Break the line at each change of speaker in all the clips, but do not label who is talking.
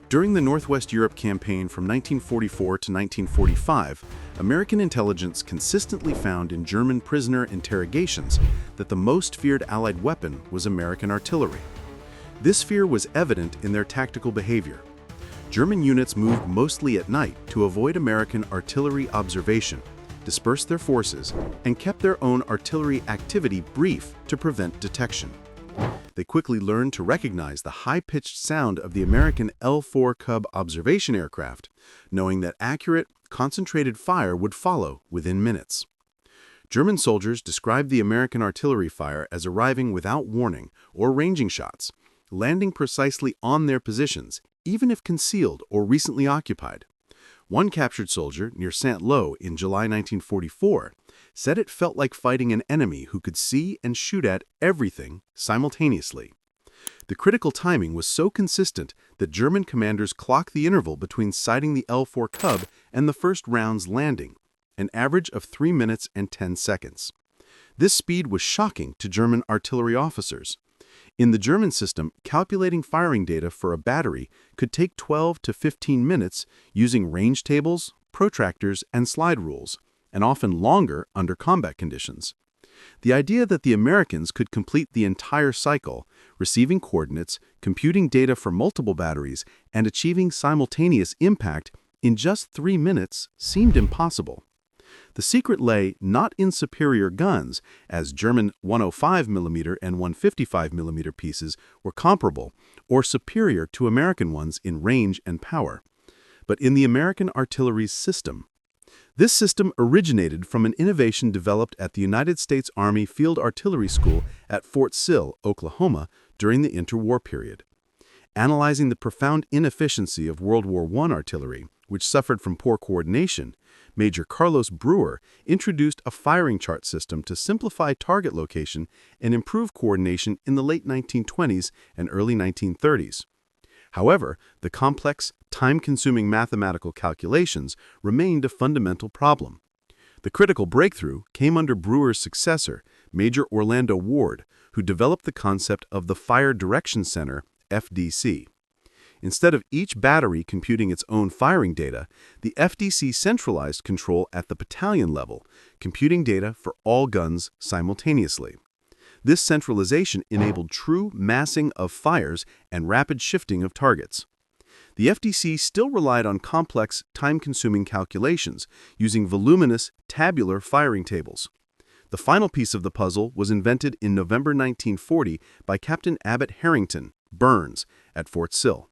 During the Northwest Europe campaign from 1944 to 1945, American intelligence consistently found in German prisoner interrogations that the most feared Allied weapon was American artillery. This fear was evident in their tactical behavior. German units moved mostly at night to avoid American artillery observation, dispersed their forces, and kept their own artillery activity brief to prevent detection. They quickly learned to recognize the high-pitched sound of the American L-4 Cub observation aircraft, knowing that accurate, concentrated fire would follow within minutes. German soldiers described the American artillery fire as arriving without warning or ranging shots, landing precisely on their positions, even if concealed or recently occupied. One captured soldier near Saint-Lô in July 1944 said it felt like fighting an enemy who could see and shoot at everything simultaneously. The critical timing was so consistent that German commanders clocked the interval between sighting the L-4 Cub and the first round's landing, an average of 3 minutes and 10 seconds. This speed was shocking to German artillery officers. In the German system, calculating firing data for a battery could take 12 to 15 minutes using range tables, protractors, and slide rules, and often longer under combat conditions. The idea that the Americans could complete the entire cycle, receiving coordinates, computing data for multiple batteries, and achieving simultaneous impact in just 3 minutes seemed impossible. The secret lay not in superior guns, as German 105mm and 155mm pieces were comparable or superior to American ones in range and power, but in the American artillery's system. This system originated from an innovation developed at the United States Army Field Artillery School at Fort Sill, Oklahoma, during the interwar period. Analyzing the profound inefficiency of World War I artillery, which suffered from poor coordination, Major Carlos Brewer introduced a firing chart system to simplify target location and improve coordination in the late 1920s and early 1930s. However, the complex, time-consuming mathematical calculations remained a fundamental problem. The critical breakthrough came under Brewer's successor, Major Orlando Ward, who developed the concept of the Fire Direction Center, FDC. Instead of each battery computing its own firing data, the FDC centralized control at the battalion level, computing data for all guns simultaneously. This centralization enabled true massing of fires and rapid shifting of targets. The FDC still relied on complex, time-consuming calculations using voluminous, tabular firing tables. The final piece of the puzzle was invented in November 1940 by Captain Abbott Harrington, Burns, at Fort Sill.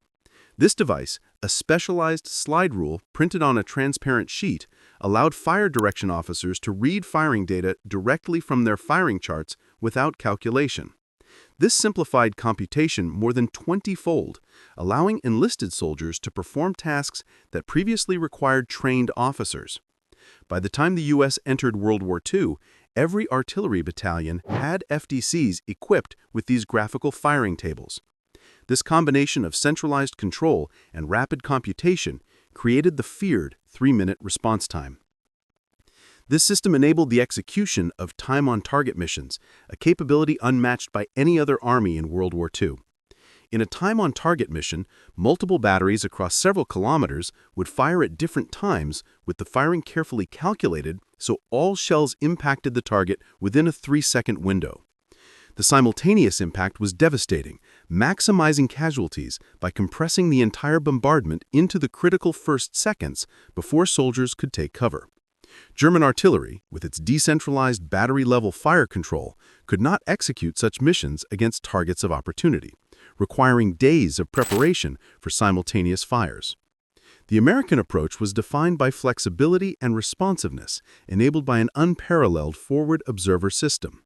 This device, a specialized slide rule printed on a transparent sheet, allowed fire direction officers to read firing data directly from their firing charts without calculation. This simplified computation more than 20-fold, allowing enlisted soldiers to perform tasks that previously required trained officers. By the time the U.S. entered World War II, every artillery battalion had FDCs equipped with these graphical firing tables. This combination of centralized control and rapid computation created the feared 3-minute response time. This system enabled the execution of time-on-target missions, a capability unmatched by any other army in World War II. In a time-on-target mission, multiple batteries across several kilometers would fire at different times, with the firing carefully calculated so all shells impacted the target within a 3-second window. The simultaneous impact was devastating, maximizing casualties by compressing the entire bombardment into the critical first seconds before soldiers could take cover. German artillery, with its decentralized battery-level fire control, could not execute such missions against targets of opportunity, requiring days of preparation for simultaneous fires. The American approach was defined by flexibility and responsiveness, enabled by an unparalleled forward observer system.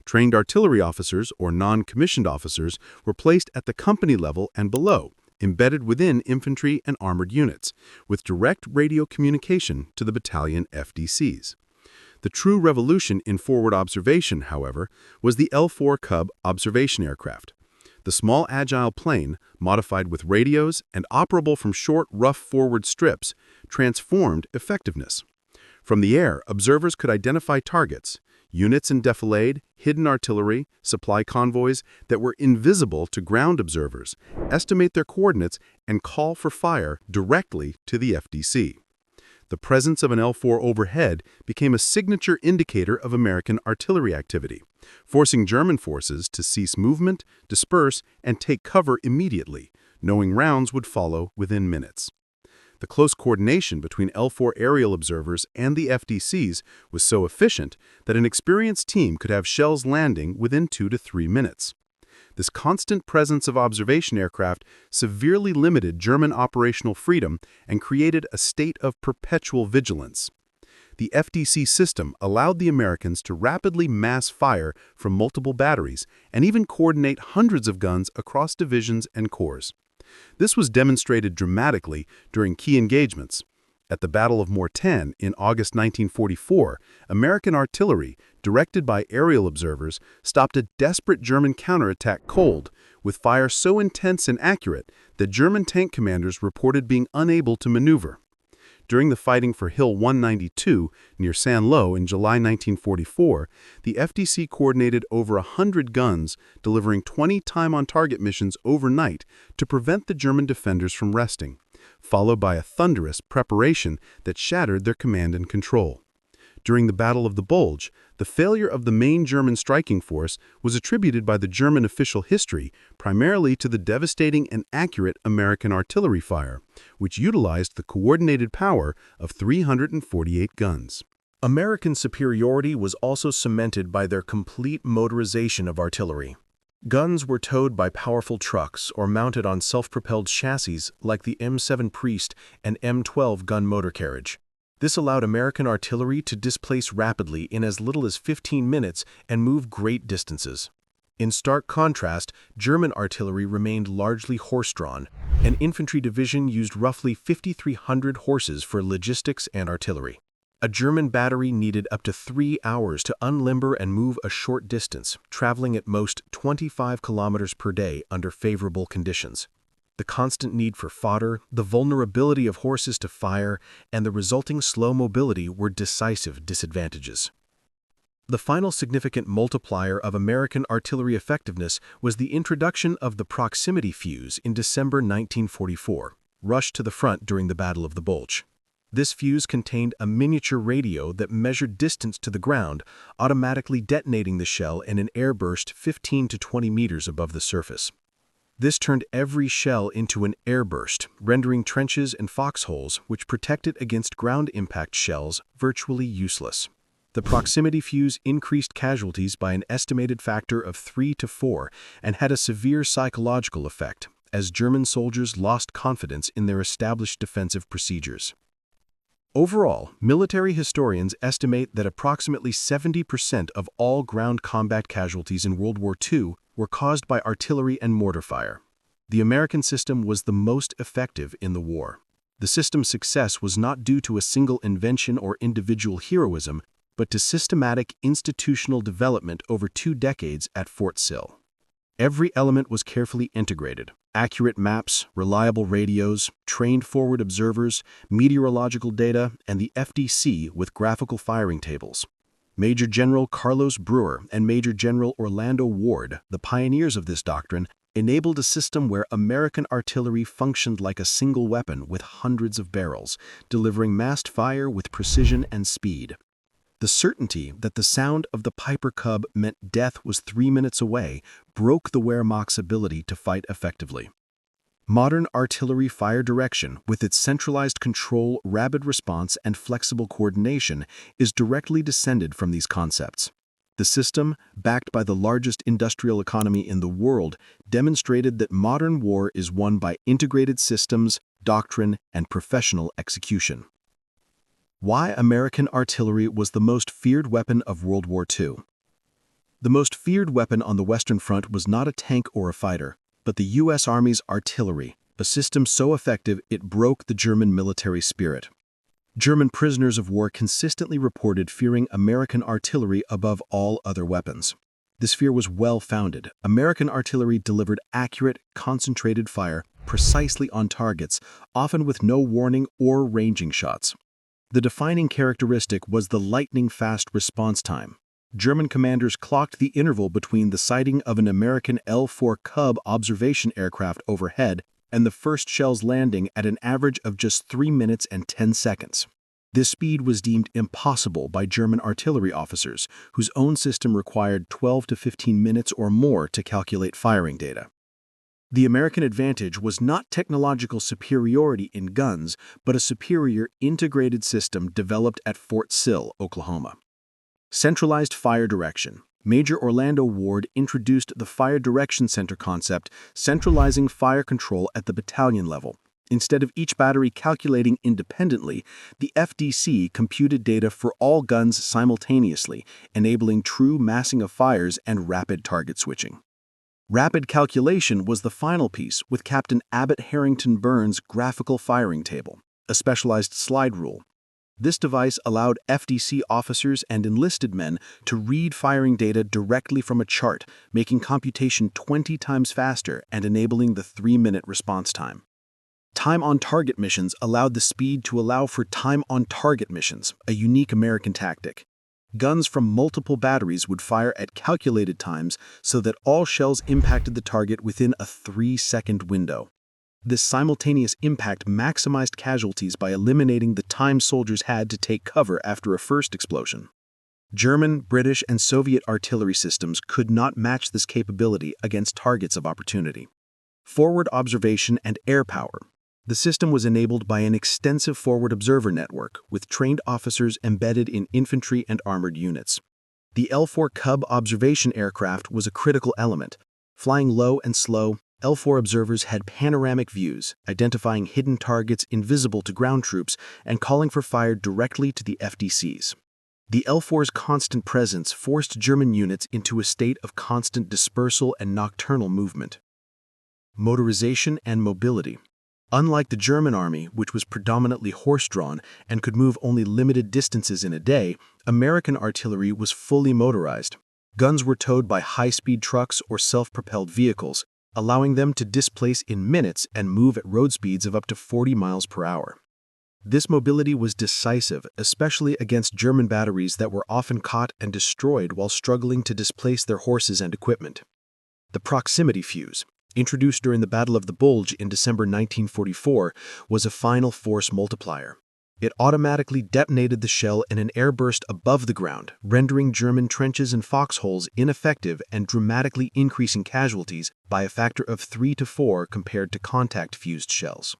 Trained artillery officers or non-commissioned officers were placed at the company level and below, embedded within infantry and armored units, with direct radio communication to the battalion FDCs. The true revolution in forward observation, however, was the L-4 Cub observation aircraft. The small agile plane, modified with radios and operable from short, rough forward strips, transformed effectiveness. From the air, observers could identify targets, Units in defilade, hidden artillery, supply convoys that were invisible to ground observers, estimate their coordinates, and call for fire directly to the FDC. The presence of an L4 overhead became a signature indicator of American artillery activity, forcing German forces to cease movement, disperse, and take cover immediately, knowing rounds would follow within minutes. The close coordination between L4 aerial observers and the FDCs was so efficient that an experienced team could have shells landing within 2 to 3 minutes. This constant presence of observation aircraft severely limited German operational freedom and created a state of perpetual vigilance. The FDC system allowed the Americans to rapidly mass fire from multiple batteries and even coordinate hundreds of guns across divisions and corps. This was demonstrated dramatically during key engagements. At the Battle of Mortain in August 1944, American artillery, directed by aerial observers, stopped a desperate German counterattack cold, with fire so intense and accurate that German tank commanders reported being unable to maneuver. During the fighting for Hill 192 near Saint-Lô in July 1944, the FDC coordinated over 100 guns, delivering 20 time-on-target missions overnight to prevent the German defenders from resting, followed by a thunderous preparation that shattered their command and control. During the Battle of the Bulge, the failure of the main German striking force was attributed by the German official history primarily to the devastating and accurate American artillery fire, which utilized the coordinated power of 348 guns.
American superiority was also cemented by their complete motorization of artillery. Guns were towed by powerful trucks or mounted on self-propelled chassis like the M7 Priest and M12 gun motor carriage. This allowed American artillery to displace rapidly in as little as 15 minutes and move great distances. In stark contrast, German artillery remained largely horse-drawn. An infantry division used roughly 5,300 horses for logistics and artillery. A German battery needed up to 3 hours to unlimber and move a short distance, traveling at most 25 kilometers per day under favorable conditions. The constant need for fodder, the vulnerability of horses to fire, and the resulting slow mobility were decisive disadvantages. The final significant multiplier of American artillery effectiveness was the introduction of the proximity fuse in December 1944, rushed to the front during the Battle of the Bulge. This fuse contained a miniature radio that measured distance to the ground, automatically detonating the shell in an airburst 15 to 20 meters above the surface. This turned every shell into an airburst, rendering trenches and foxholes, which protected against ground impact shells, virtually useless. The proximity fuse increased casualties by an estimated factor of 3 to 4 and had a severe psychological effect, as German soldiers lost confidence in their established defensive procedures. Overall, military historians estimate that approximately 70% of all ground combat casualties in World War II were caused by artillery and mortar fire. The American system was the most effective in the war. The system's success was not due to a single invention or individual heroism, but to systematic institutional development over 2 decades at Fort Sill. Every element was carefully integrated: accurate maps, reliable radios, trained forward observers, meteorological data, and the FDC with graphical firing tables. Major General Carlos Brewer and Major General Orlando Ward, the pioneers of this doctrine, enabled a system where American artillery functioned like a single weapon with hundreds of barrels, delivering massed fire with precision and speed. The certainty that the sound of the Piper Cub meant death was 3 minutes away broke the Wehrmacht's ability to fight effectively. Modern artillery fire direction, with its centralized control, rapid response, and flexible coordination, is directly descended from these concepts. The system, backed by the largest industrial economy in the world, demonstrated that modern war is won by integrated systems, doctrine, and professional execution. Why American artillery was the most feared weapon of World War II. The most feared weapon on the Western Front was not a tank or a fighter, but the U.S. Army's artillery, a system so effective it broke the German military spirit. German prisoners of war consistently reported fearing American artillery above all other weapons. This fear was well-founded. American artillery delivered accurate, concentrated fire precisely on targets, often with no warning or ranging shots. The defining characteristic was the lightning-fast response time. German commanders clocked the interval between the sighting of an American L-4 Cub observation aircraft overhead and the first shells landing at an average of just 3 minutes and 10 seconds. This speed was deemed impossible by German artillery officers, whose own system required 12 to 15 minutes or more to calculate firing data. The American advantage was not technological superiority in guns, but a superior integrated system developed at Fort Sill, Oklahoma. Centralized fire direction. Major Orlando Ward introduced the Fire Direction Center concept, centralizing fire control at the battalion level. Instead of each battery calculating independently, the FDC computed data for all guns simultaneously, enabling true massing of fires and rapid target switching. Rapid calculation was the final piece with Captain Abbott Harrington Burns' graphical firing table, a specialized slide rule. This device allowed FDC officers and enlisted men to read firing data directly from a chart, making computation 20 times faster and enabling the 3-minute response time. Time-on-target missions allowed the speed to allow for time-on-target missions, a unique American tactic. Guns from multiple batteries would fire at calculated times so that all shells impacted the target within a 3-second window. This simultaneous impact maximized casualties by eliminating the time soldiers had to take cover after a first explosion. German, British, and Soviet artillery systems could not match this capability against targets of opportunity. Forward observation and air power. The system was enabled by an extensive forward observer network with trained officers embedded in infantry and armored units. The L-4 Cub observation aircraft was a critical element. Flying low and slow, L-4 observers had panoramic views, identifying hidden targets invisible to ground troops and calling for fire directly to the FDCs. The L-4's constant presence forced German units into a state of constant dispersal and nocturnal movement. Motorization and mobility. Unlike the German army, which was predominantly horse-drawn and could move only limited distances in a day, American artillery was fully motorized. Guns were towed by high-speed trucks or self-propelled vehicles, allowing them to displace in minutes and move at road speeds of up to 40 miles per hour. This mobility was decisive, especially against German batteries that were often caught and destroyed while struggling to displace their horses and equipment. The proximity fuse, introduced during the Battle of the Bulge in December 1944, was a final force multiplier. It automatically detonated the shell in an airburst above the ground, rendering German trenches and foxholes ineffective and dramatically increasing casualties by a factor of 3 to 4 compared to contact-fused shells.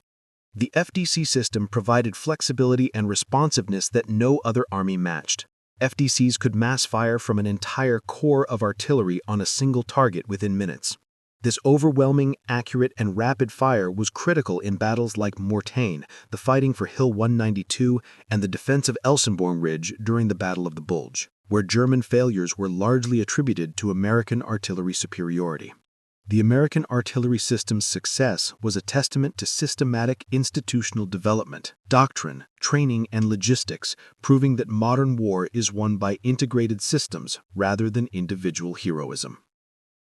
The FDC system provided flexibility and responsiveness that no other army matched. FDCs could mass fire from an entire corps of artillery on a single target within minutes. This overwhelming, accurate, and rapid fire was critical in battles like Mortain, the fighting for Hill 192, and the defense of Elsenborn Ridge during the Battle of the Bulge, where German failures were largely attributed to American artillery superiority. The American artillery system's success was a testament to systematic institutional development, doctrine, training, and logistics, proving that modern war is won by integrated systems rather than individual heroism.